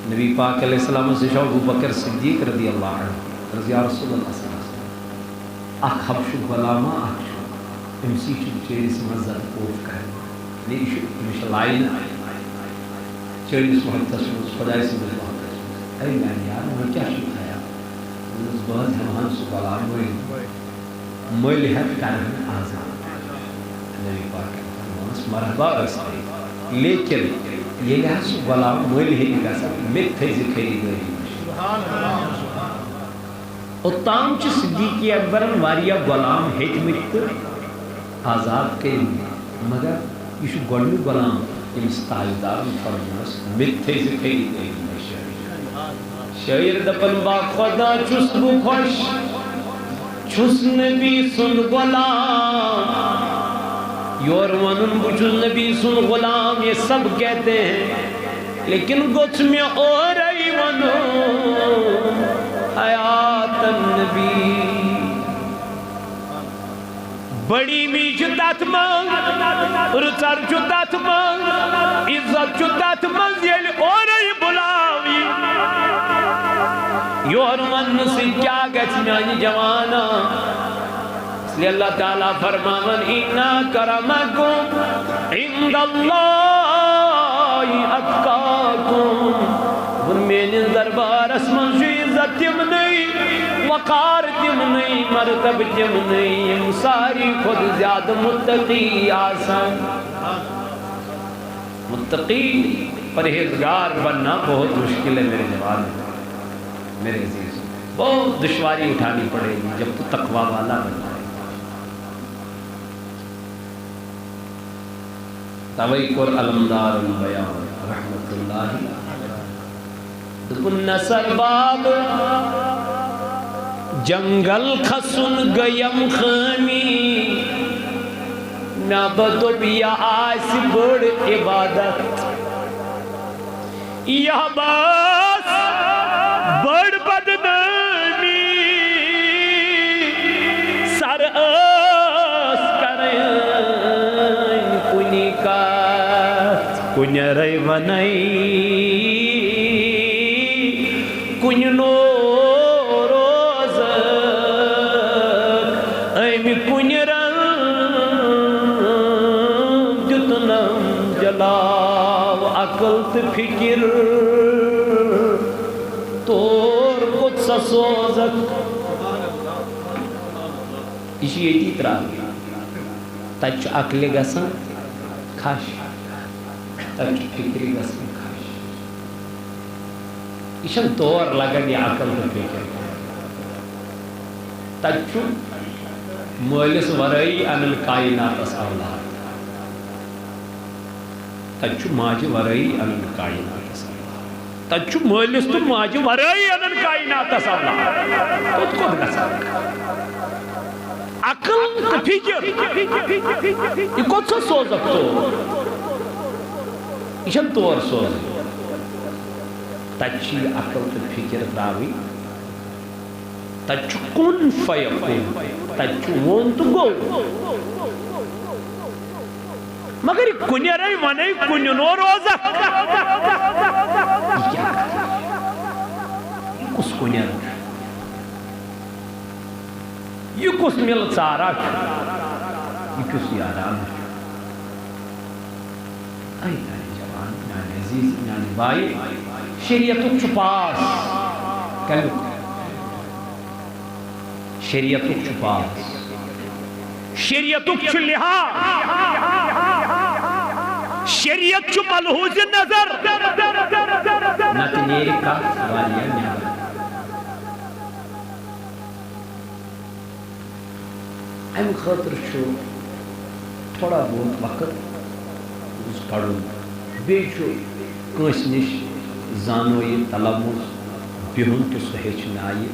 نبی پاک علیہ السلام سے شاہ ابو بکر صدیق رضی اللہ عنہ رضی رسول اللہ صلی اللہ علیہ وسلم اخ حبشو غلامہ اخشو امسی چو چیریس مزد کوف کر نیشو مش لائن چیریس وقت تسمس خدای سے بلوان اے میں یار میں کیا شو کھایا اس بعد ہم سو غلام ہوئی ملحت کرن آزاد نبی پاک فرمانس مرحبا رسلی لیکن یہ لحظ غلام ملحت کرن مت تھے ذکری گئی اتام چھ صدیقی اکبرن واریا غلام حکمت آزاد کے مگر یہ شو گوڑنی غلام استعدارن فرمانس مت تھے ذکری گئی شاعر دپن با خدا چس بو خوش چھس نبی سن غلام یور ونن بچس نبی سن غلام یہ سب کہتے ہیں لیکن گوچ میں اور ای ونو بڑی میچ تات من رچر چو تات من عزت چو تات من یل اوری بلاوی یور من سے کیا گچ میانی جوانا اس لیے اللہ تعالیٰ فرماون اِنَّا كَرَمَكُمْ عِنْدَ اللَّهِ أَتْقَاكُمْ وہ میرے دربار اسمن جو عزت تم نہیں وقار تم نہیں مرتب تم نہیں ساری خود زیادہ متقی آسان متقی پرہیزگار بننا بہت مشکل ہے میرے جوان میرے عزیز بہت دشواری اٹھانی پڑے گی جب تو تقوی والا بن جائے تویکر علمدار البیان رحمت اللہ دکن نصر باب جنگل خسن گیم خامی نبتو بیا آس بڑ عبادت یا باس بڑ بدنامی سر آس کریں کنی کا کنی رئی ونائی کنی نو روز ایمی کنی رنگ جتنم جلاو عقل ت فکر تور قدس سوزک اسی ایتی تراغی تچ عقل گسن کھاش تچ فکری گسن کھاش ایشن طور لگن یا عقل تو فکر تچ مولس ورائی ان الکائنات اس اولاد تچ ماج ورائی ان الکائنات اس اولاد تچ مولس تو ماج ورائی ان الکائنات اس اولاد تو خود گسن عقل تو فکر یہ کچھ سا سوزک تو ایشن طور سوزک تچی عقل تو فکر تراوی تچ کن فیقون تچ وون تو گو مگر کنی رئی ونی کنی نو روزہ یہ کس کنی رئی یہ کس مل سارا یہ کس یاران آئی جوان میانے عزیز میانے بائی شریعتک چھ پاس کلو شریعتک چھ پاس شریعتک چھ لحاظ شریعت چھ ملحوظ نظر نتنیری کا والیا نیابر ایم خاطر چھو تھوڑا بہت وقت پڑھو بیچو کنس نش زانوی تلمز بہن تو سہچ نائی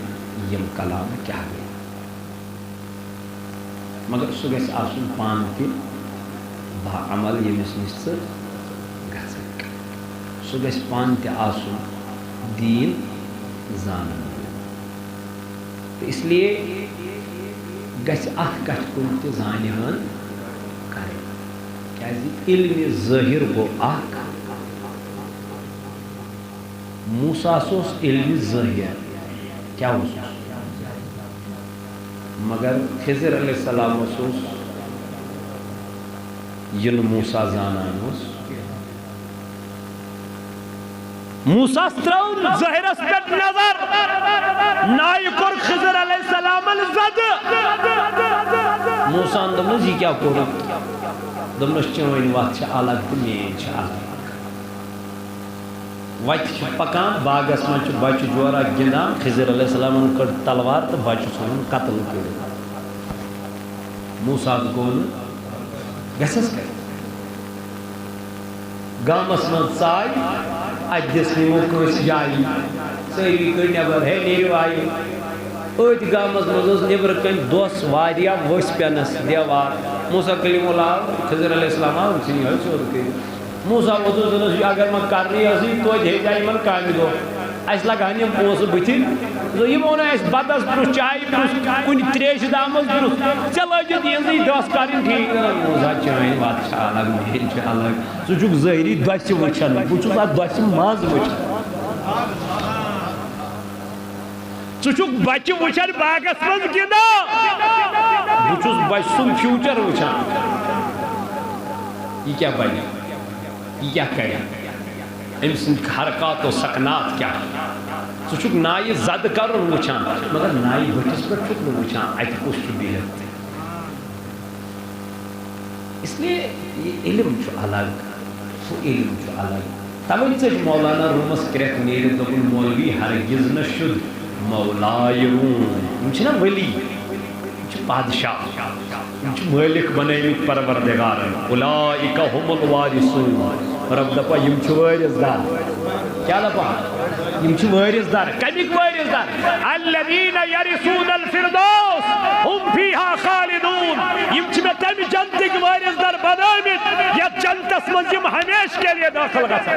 یم کلام کیا گئی مگر سو گیس آسن پان تی با عمل یمس نش گھسک سو گیس پان تی آسن دین زانن اس لیے گھس اخ کٹ کن تی زانہن کرے کیازِ علم ظاہر گو اخ موسیٰ سوس علم ظاہر کیا ہو مگر خضر علیہ السلام سوس ین موسیٰ زانان اس موسیٰ ستراؤن ظاہر اسپیٹ نظر نائی کور خضر علیہ السلام الزد موسیٰ اندمنز یہ کیا کورو دمنش چنوین وقت چھ الگ دمین چھ الگ وچ پکان باغس من چھ بچ جورا گندان خضر علیہ السلام کڑ تلوار تو بچ سن قتل کر موسیٰ گون گسس کر گامس من سائی اجس نیو کس جائی سیری کر نبر ہے نیرو آئی اوت گامس مزوز نبر کن دوس واریا وس پینس دیوار موسیٰ کلیم اللہ خضر علیہ السلام آن سنی ہے سود کر موسیٰ وضو اگر من کرنی اسی تو جے جائی من کامی دو اس لگانی ہم پوس بچی یہ مونا اس بدس برس چائے برس کن تریش دامس برس چلو جو دینزی دوست کارین ٹھیک موزا چائے بات چھا الگ مہین چھا الگ سو چک ظاہری دوست وچھن بچو سا دوست ماز وچھن سو چک بچ وچھن باغس من گنا بچو بچ سن فیوچر وچھن یہ کیا بنی یہ کیا کرے ام سن حرکات و سکنات کیا سو چک نائی زد کر وچھان مگر نائی بچس پر چک وچھان ایت کچھ بہت اس لیے یہ علم چھو الگ وہ علم چھو الگ تمہیں سے مولانا رومس کریت نیرے دبن مولوی ہرگز نشد مولائی روم ان چھنا ولی ان چھ بادشاہ ان چھ مالک بنائیت پروردگار اولائکا هم الوارثون رب دپا یم چھ وارث دار کیا دپا یم چھ وارث دار کمیک وارث دار الذین یرثون الفردوس هم فیہا خالدون یم چھ میں تم جنتک وارث دار بنائیت یا جنتس من یم ہمیش کے لیے داخل گسا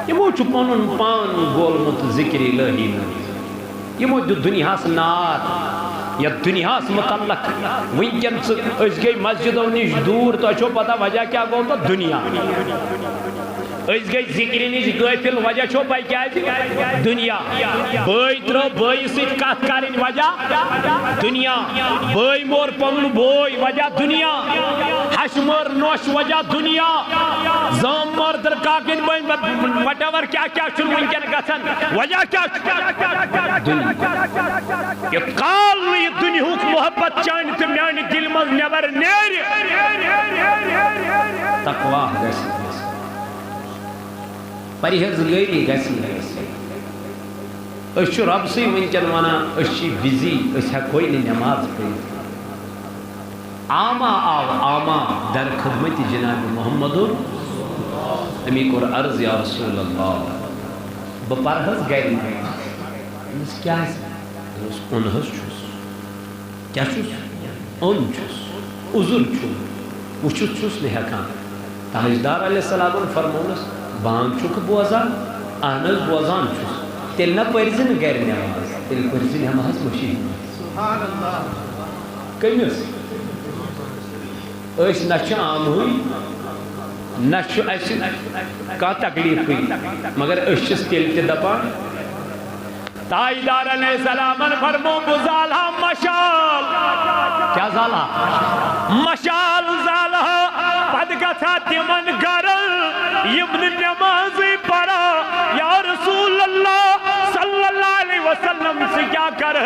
یمو چھ پانن پان گولمت ذکر الہی یمو دنیا سے نار یا دنیا سے متعلق ونکن اس گئی مسجدوں نش دور تو اچھو پتہ وجہ کیا گو تو دنیا اس گئی ذکری نش غافل وجہ چھو پائی کیا ہے دنیا بھائی ترو بھائی سیت کات کارین وجہ دنیا بھائی مور پنگل بھائی وجہ دنیا حشمر نوش وجہ دنیا زام مور در کاکن بھائی وٹاور کیا کیا چھن ونکن گسن وجہ کیا دنیا یہ قال یہ دنیا حق محبت چاہنی تو میانی دل مز نیبر نیری تقوی گسی پریہز گئی گسی اس چھو رب سی ونچن وانا اس چھی بزی اس ہے کوئی نہیں نماز پڑھی آما آو آما در خدمت جناب محمد امی کور عرض یا رسول اللہ بپرہز گئی اس کیا ہے اس انہز چھوس کیا چھوس ان چھوس عذر چھوس وچھوس چھوس لہکان تاجدار علیہ السلام فرمونس بانگ چک بوزان آنز بوزان چھوس تیل نہ پرزن غیر نماز تیل پرزن نماز مشید سبحان اللہ کمیس اس نچ عام ہوئی نچ ایسی کا تکلیف ہوئی مگر اس چیز تیل تے دپا تاجدار علیہ السلام فرمو بزالہ مشال کیا زالہ مشال زالہ پدگتھا تیمن گرل یمن نمازی پڑا یا رسول اللہ صلی اللہ علیہ وسلم سے کیا کر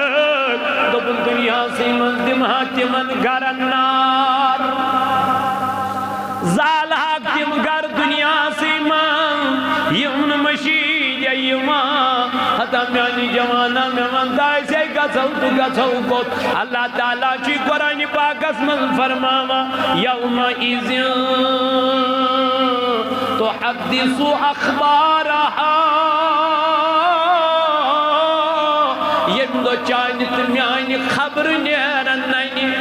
دبن دنیا سے مندمہ تیمن گرن نار زالہ تیم گر دنیا سے من یمن مشید یمان حتی میانی جوانا میں مندائی سے گھسو تو گھسو کت اللہ تعالیٰ چی قرآن پاک اسم فرماوا یوم ایزن تحدث اخبارها یم دو چانت میانی خبر نیرن نینی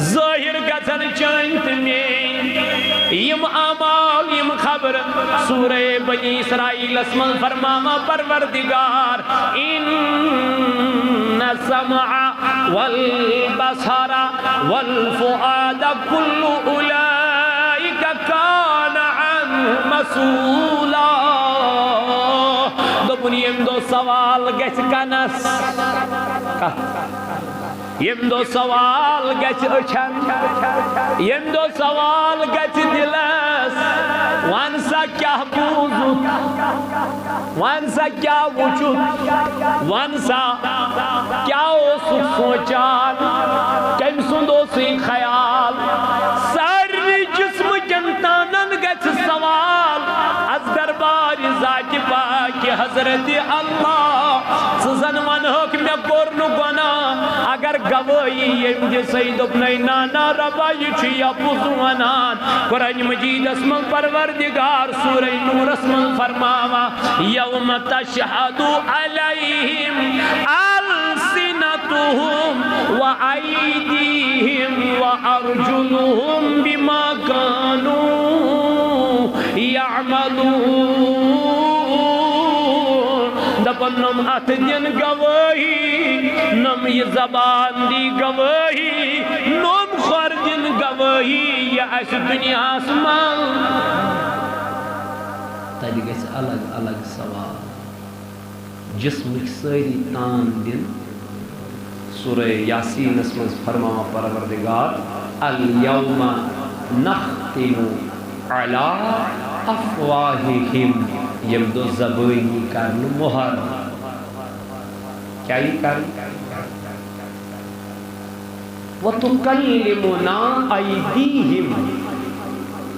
ظاہر گھسن چانت میانی یم آمال یم خبر سورہ بنی اسرائیل اسم فرماما پروردگار ان سمع والبصر والفؤاد کل اولئک کان عنہ مسئولا دبن یم دو سوال گیس کنس یم دو سوال گیس اچھن یم دو سوال گیس دلس وانسا کیا بوزت وانسا کیا وچت وانسا کیا اوسک سوچان کم سندو سی خیال ساری جسم جنتانن گیس سوال از دربار ذات پاک حضرت اللہ سزن من حکم کرنو گنا اگر گوائی یم جسی دبنی نانا ربا یچی یا پوزوانان قرآن مجید اسم پروردگار سورہ نور اسم فرماوا یوم تشہد علیہم السنتهم وعیدیہم وارجلهم بما كانوا يعملون نم ات دن گواہی نم یہ زبان دی گواہی نم خور دن گواہی یہ اس دنیا اسمان تالی گیس الگ الگ سوال جسمک ساری تان دن سورہ یاسین اسمز فرما پروردگار الیوم نختم علی افواہہم یم دو زبانی کرن مہر کیا ہی کرن وَتُكَلِّمُنَا أَيْدِيهِمْ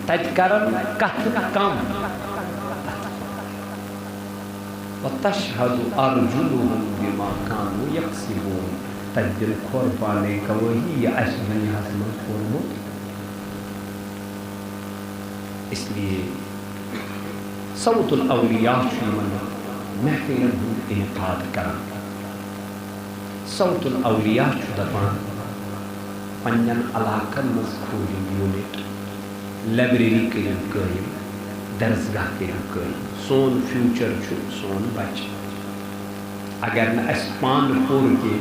تَجْ کرن کتھ کم وَتَشْهَدُ أَرْجُلُهُمْ بِمَا كَانُوا يَكْسِبُونَ تَجْ دل کھور پانے کا وہی یا اشمنی حسن کھورمت اس لیے صوت الاولیاء شمن محفلن ہم انعقاد کرن صوت الاولیاء دپان پنجن علاقن مز کھولن یونٹ لائبریری کرن قائم درسگاہ کرن قائم سون فیوچر چھو سون بچ اگر نہ اس پان پور کے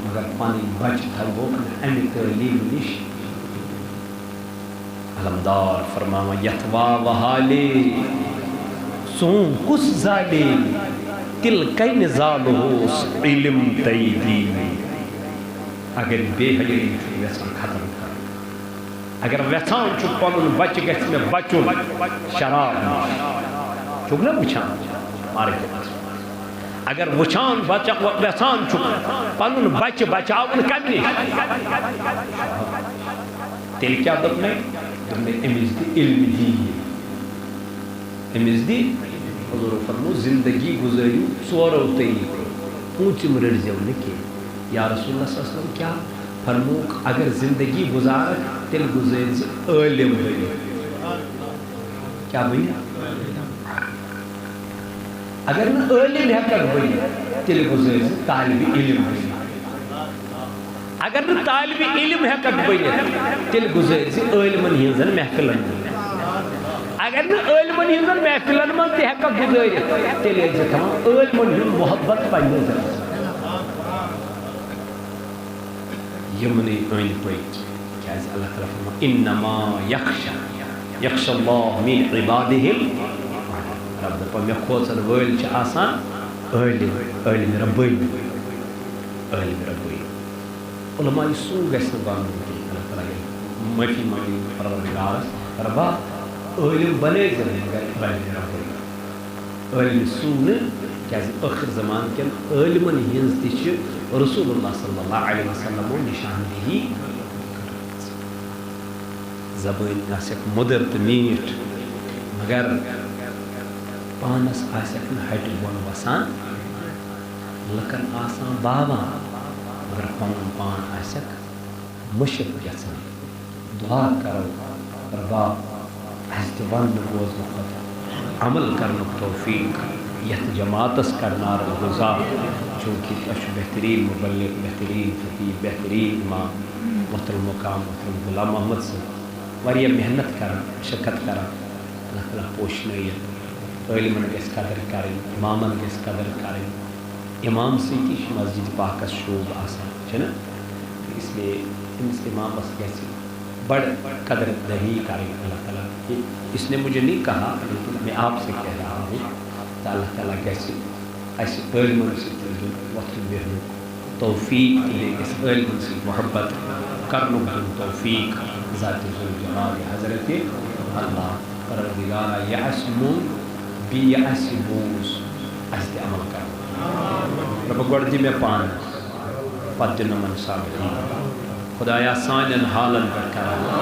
مگر پانی بچ تھوک نہ امی تعلیم نش علمدار فرماوا یتوا وحالے سون کس زالے تل کئی نزال ہوس علم تیدی اگر بے حیری چھو ویسان ختم کر اگر ویسان چھو پنن بچ گیس میں بچن شراب چھوک نا وچھان مارے کے پاس اگر وچھان بچا ویسان چھو پنن بچ بچاون کمی تیل کیا دب میں امز دی علم دی امز دی حضور فرمو زندگی گزاری سورو طریقے پونچم رڑزیو نکی یا رسول اللہ صلی اللہ علیہ وسلم کیا فرمو اگر زندگی گزار تل گزار سے علم بھئی کیا بھئی اگر نہ علم ہے تک بھئی تل گزار سے طالب علم بھئی اگر نہ طالب علم ہے کت بنت تیل گزار سے علمن ہنزن محفلن اگر نہ علمن ہنزن محفلن من تہ ہیکہ گزارت تیل تھاوان علمن ہند محبت پننہِ دلس یمنی أنٛدۍ پٔکۍ کیازِ اللہ تعالیٰ فرمان انما یخشى اللہ من عباده رب دپان مےٚ کھوژن وٲلۍ چھِ آسان عالم ربٲنی عالم ربٲنی علماء سو گژھِ نہٕ بنُن کینٛہہ اللہ تعالیٰ ییٚلہِ معٲفی منٛگہِ پروردگارس ربا عالم بنٲیزِ مگر عالم ربٲنی عالم سو نہٕ کیازِ ٲخر زمان کٮ۪ن عالمن ہٕنٛز تہِ چھِ رسول اللہ صلی اللہ علیہ وسلم نشاندہی زبان آسیک مدر تہٕ میٖٹھ مگر پانس آسیک نہٕ ہٹہِ بۄن وسان لُکن آسان باوان مگر پنُن پان آسیک مشک گژھان دعا کرو ربا اسہِ دِ وننہٕ بوزنہٕ کھۄتہٕ عمل کرنُک توفیق یتھ جماعتس کرنار گزار چونکہ تۄہہِ چھُ بہترین مبلغ بہترین خطیب بہترین امام محترم مقام محترم غلام محمد صٲب واریاہ محنت کران مشقت کران اللہ تعالیٰ پوشنٲیِتھ عٲلمن گژھِ قدر کرٕنۍ امامن گژھِ قدر کرٕنۍ امام سۭتی چھُ مسجد پاکس شوب آسان چھُنہ اس لیے أمِس امامس گژھِ بڑ قدر دہی کریں اللہ تعالیٰ کہ اس نے مجھے نہیں کہا لیکن میں آپ سے کہہ رہا ہوں تو اللہ تعالیٰ کیسے ایسے عالمن سے وقت بہن توفیق لے اس عالمن سے محبت کرنو دن توفیق ذات ذوالجلال حضرت اللہ پروردگارا یعصمون بی یعصبوس ایسے عمل کرنا رب گوڑ دی میں پانس پت نمن صابرین خدایا سانن حالن پر کرا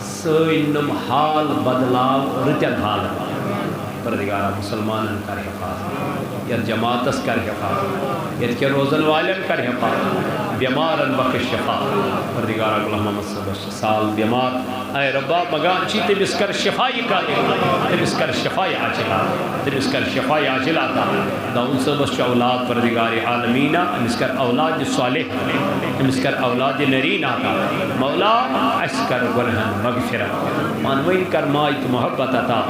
سینم حال بدلاو رتن حالن پروردگارا مسلمانن کر حفاظت یا جماعتس کر حفاظت یا کے روزن والن کر حفاظت بیمارن بخش شفا پروردگارا غلام محمد صلی اللہ علیہ وسلم سال بیمار اے ربا مگان چی تمس کر شفائی کا تمس کر شفائی عاجلہ تمس کر شفائی عاجلہ تا داؤن صبح چ اولاد پروردگار عالمین تمس کر اولاد صالح تمس کر اولاد نرین آتا مولا اس کر گناہن مغفرت مانوین کر مائت محبت عطا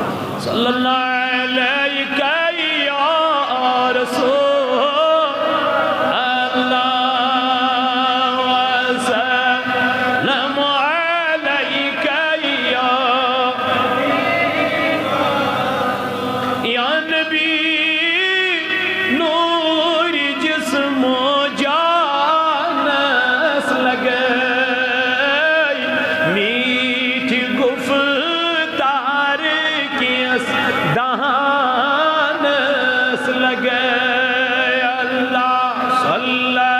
صلی اللہ علیہ یا رسول لگے اللہ صلی اللہ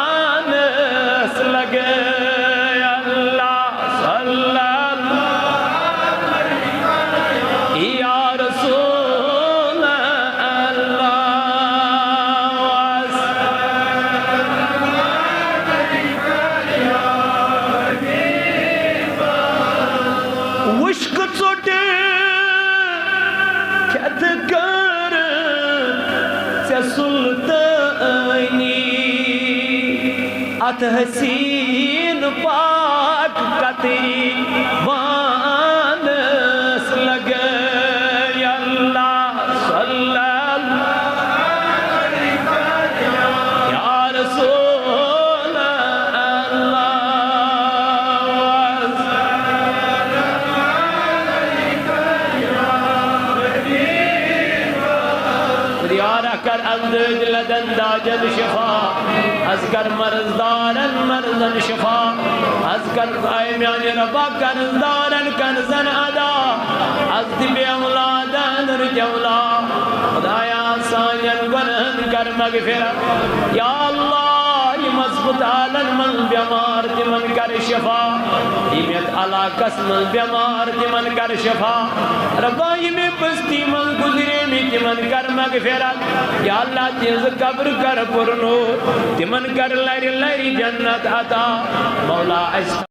ٹھکانس لگے اللہ صلی اللہ یا رسول اللہ وشک ژوٚٹ کھٮ۪تھ کر ژےٚ سُلطٲنی ات حسین پاک قطری وانس لگے اللہ صلی اللہ یا رسول اللہ دیارہ کر اندج لدن داجد شفا اذکر مرزدارن مرزن شفا اذکر قائمیان ربا کنزدارن کنزن ادا ازدب اولادن رجولا خدایا سانین گنہن کر مغفرت یا اللہ مضبوط آلن من بیمار تمن کر شفا ایمیت علاقس من بیمار تمن کر شفا ربا ایمی بستی من گزرے میں تمن کر مغفرت یا اللہ تیز قبر کر پرنو تمن کر لری لری جنت عطا مولا